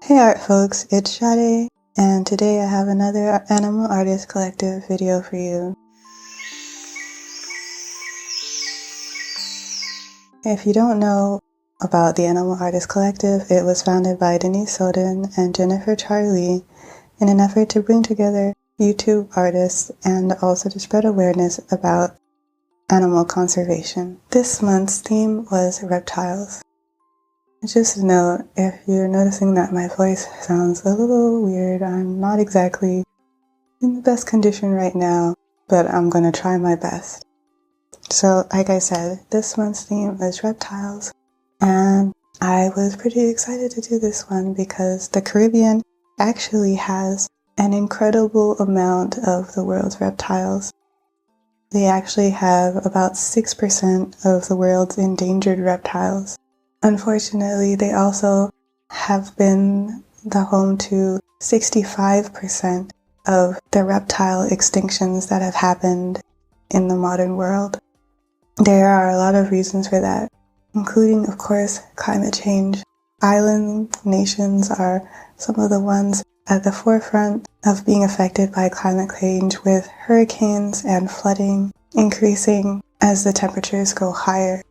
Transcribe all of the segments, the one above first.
Hey art folks, it's Sadie, and today I have another Animal Artist Collective video for you. If you don't know about the Animal Artist Collective, it was founded by Denise Soden and Jennifer Charlie in an effort to bring together YouTube artists and also to spread awareness about animal conservation. This month's theme was reptiles. Just a note, if you're noticing that my voice sounds a little weird, I'm not exactly in the best condition right now, but I'm going to try my best. So, like I said, this month's theme is reptiles, and I was pretty excited to do this one because the Caribbean actually has an incredible amount of the world's reptiles. They actually have about 6% of the world's endangered reptiles. Unfortunately, they also have been the home to 65% of the reptile extinctions that have happened in the modern world. There are a lot of reasons for that, including, of course, climate change. Island nations are some of the ones at the forefront of being affected by climate change, with hurricanes and flooding increasing as the temperatures go higher.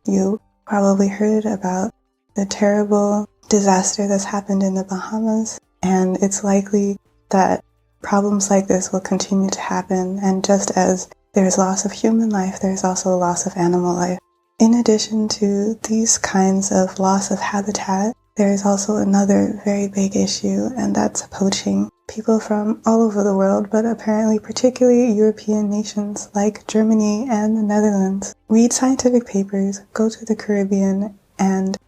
You probably heard about the terrible disaster that's happened in the Bahamas, and it's likely that problems like this will continue to happen, and just as there's loss of human life, there's also loss of animal life. In addition to these kinds of loss of habitat, there is also another very big issue, and that's poaching. People from all over the world, but apparently particularly European nations like Germany and the Netherlands, read scientific papers, go to the Caribbean, and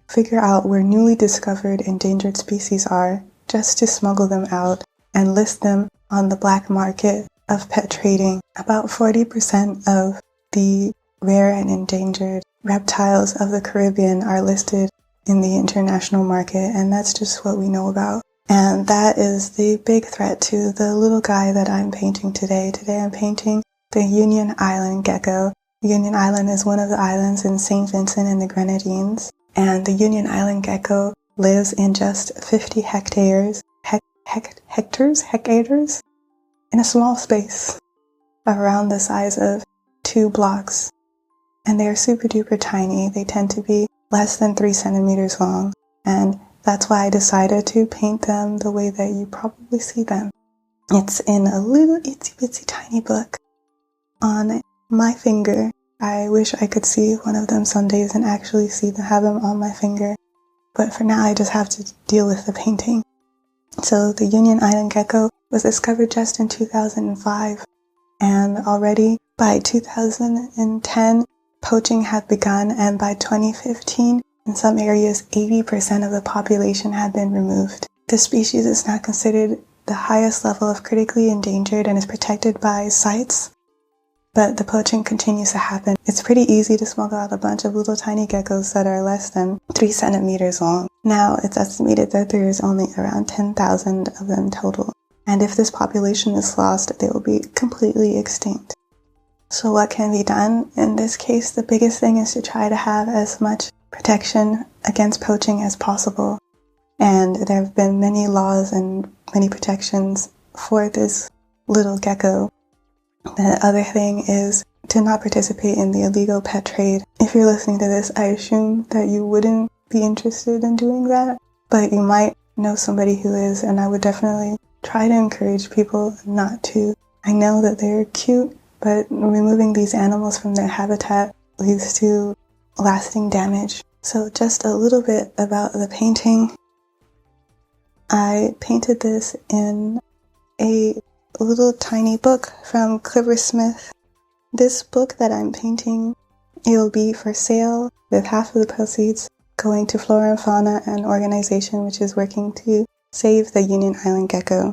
figure out where newly discovered endangered species are, just to smuggle them out and list them on the black market of pet trading. About 40% of the rare and endangered reptiles of the Caribbean are listed in the international market, and that's just what we know about. And that is the big threat to the little guy that I'm painting today. Today I'm painting the Union Island gecko. Union Island is one of the islands in St. Vincent and the Grenadines, and the Union Island gecko lives in just 50 hectares in a small space around the size of 2 blocks. And they are super duper tiny. They tend to be less than 3 centimeters long, and that's why I decided to paint them the way that you probably see them. It's in a little itsy bitsy tiny book on my finger. I wish I could see one of them some days and actually have them on my finger, but for now I just have to deal with the painting. So the Union Island gecko was discovered just in 2005, and already by 2010 poaching had begun, and by 2015 in some areas 80% of the population had been removed. The species is now considered the highest level of critically endangered and is protected by CITES, but the poaching continues to happen. It's pretty easy to smuggle out a bunch of little tiny geckos that are less than 3 centimeters long. Now it's estimated that there is only around 10,000 of them total, and if this population is lost, they will be completely extinct. So what can be done? In this case, the biggest thing is to try to have as much protection against poaching as possible. And there have been many laws and many protections for this little gecko. The other thing is to not participate in the illegal pet trade. If you're listening to this, I assume that you wouldn't be interested in doing that, but you might know somebody who is, and I would definitely try to encourage people not to. I know that they're cute, but removing these animals from their habitat leads to lasting damage. So just a little bit about the painting. I painted this in a little tiny book from Cliversmith. This book that I'm painting, it'll be for sale, with half of the proceeds going to Flora and Fauna, an organization which is working to save the Union Island gecko.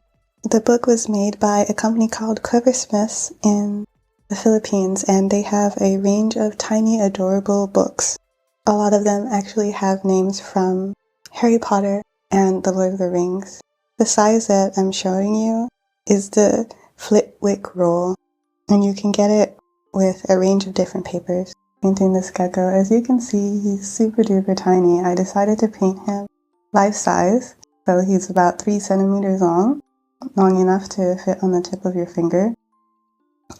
The book was made by a company called Cliversmiths in the Philippines, and they have a range of tiny, adorable books. A lot of them actually have names from Harry Potter and The Lord of the Rings. The size that I'm showing you is the Flitwick roll, and you can get it with a range of different papers. Painting this gecko, as you can see, he's super duper tiny. I decided to paint him life size. So he's about 3 centimeters long enough to fit on the tip of your finger.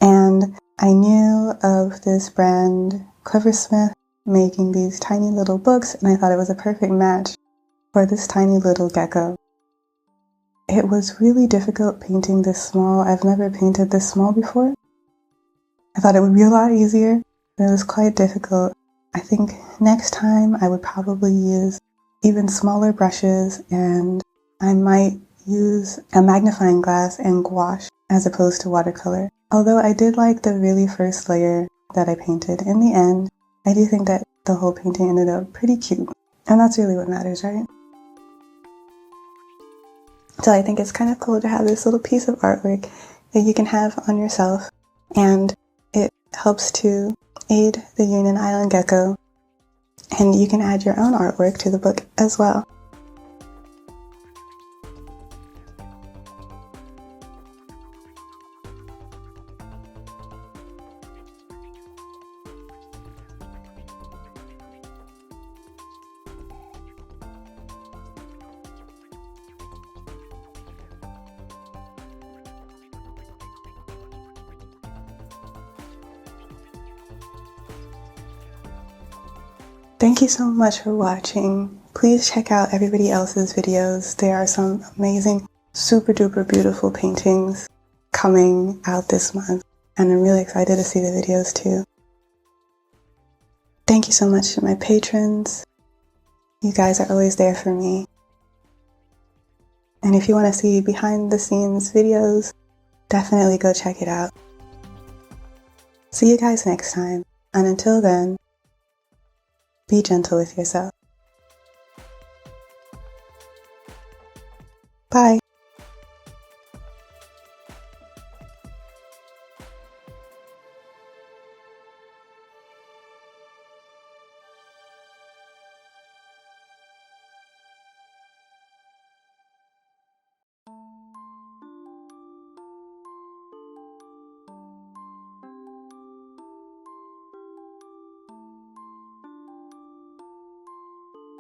And I knew of this brand, Cleversmith, making these tiny little books, and I thought it was a perfect match for this tiny little gecko. It was really difficult painting this small. I've never painted this small before. I thought it would be a lot easier, but it was quite difficult. I think next time I would probably use even smaller brushes, and I might use a magnifying glass and gouache as opposed to watercolor. Although I did like the really first layer that I painted. In the end, I do think that the whole painting ended up pretty cute. And that's really what matters, right? So I think it's kind of cool to have this little piece of artwork that you can have on yourself, and it helps to aid the Union Island gecko, and you can add your own artwork to the book as well. Thank you so much for watching. Please check out everybody else's videos. There are some amazing, super duper beautiful paintings coming out this month, and I'm really excited to see the videos too. Thank you so much to my patrons. You guys are always there for me. And if you want to see behind the scenes videos, definitely go check it out. See you guys next time, and until then, be gentle with yourself. Bye.